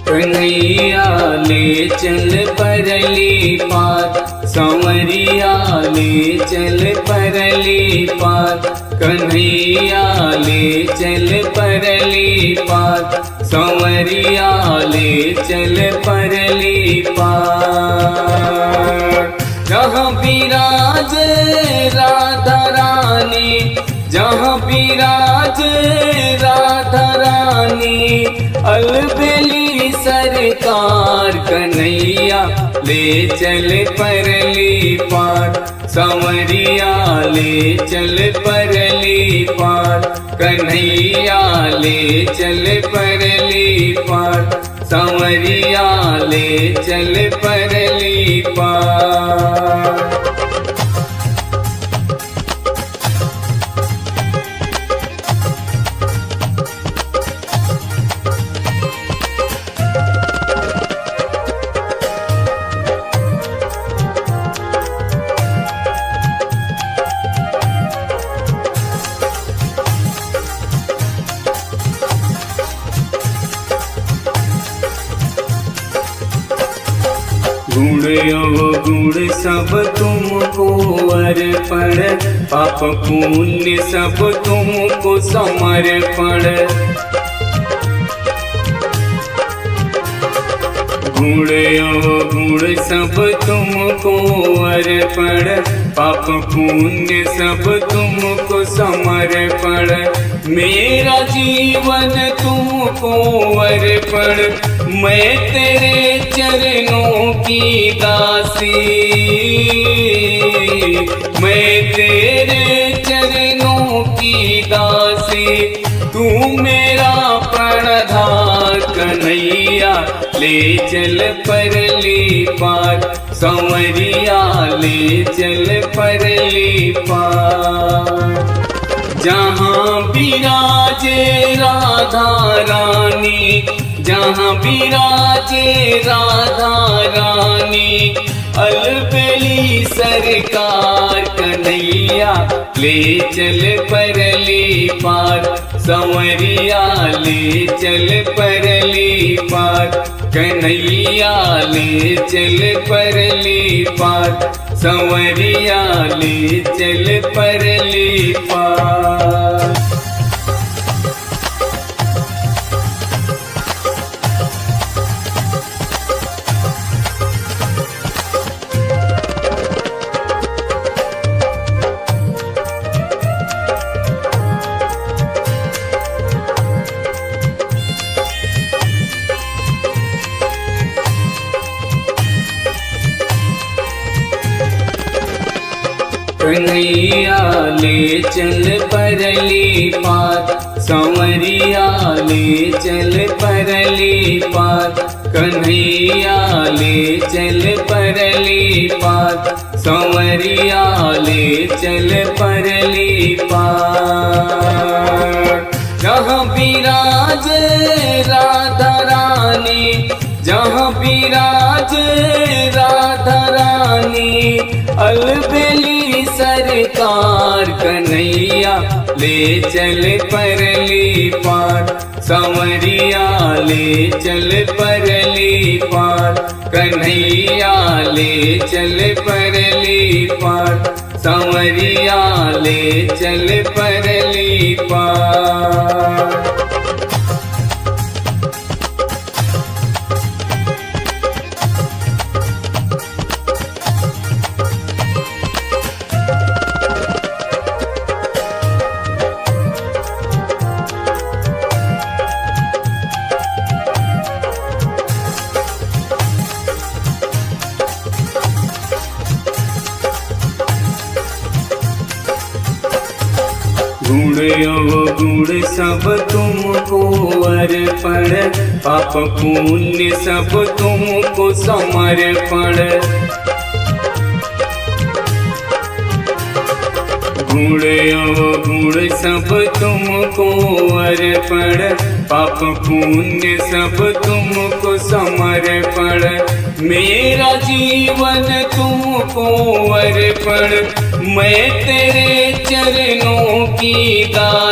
कन्हैया ले चल परली पार, संवरिया ले चल परली पार। कन्हैया ले चल परली पार, संवरिया ले चल परली पार। जहाँ विराज राधा रानी, जहाँ विराज राधा रानी, अलबेली सरकार। कन्हैया ले चल परली पार, संवरिया ले चल परली पार। कन्हैया ले चल परली पार, संवरिया ले चल परली पार। गुण अवगुण सब तुमको अर्पण, पाप पुण्य सब तुमको समर्पण। गुण अवगुण सब तुमको अर्पण, पाप पुण्य सब तुमको समर्पण। मेरा जीवन तुमको अर्पण, मैं तेरे चरणों की दासी। मैं तेरे चरणों की दासी, तू मेरा प्रणधार। कन्हैया ले चल परली पार, संवरिया ले चल परली पार। जहाँ विराजे राधा रानी, जहाँ विराजे राधा रानी, अलबेली सरकार। कन्हैया ले चल परली पार, संवरिया ले चल परली पार। कन्हैया ले चल परली पार, संवरिया ले चल परली पार। कन्हैया ले चल परली पार, संवरिया ले चल परली पार। कन्हैया ले चल परली पार, संवरिया ले चल परली पार। जहाँ विराज राधा रानी, जहाँ विराज राधा रानी, अलबेली सरकार। कन्हैया ले चल परली पार, संवरिया ले चल परली पार। कन्हैया ले चल परली पार, संवरिया ले चल परली पार। गुण अवगुण सब तुमको अर्पण, पाप पुण्य सब तुमको समर्पण। गुण अवगुण सब तुमको अर्पण, पाप पुण्य सब तुमको समर्पण। मेरा जीवन तुमको अर्पण, मैं तेरे चरणों की दासी।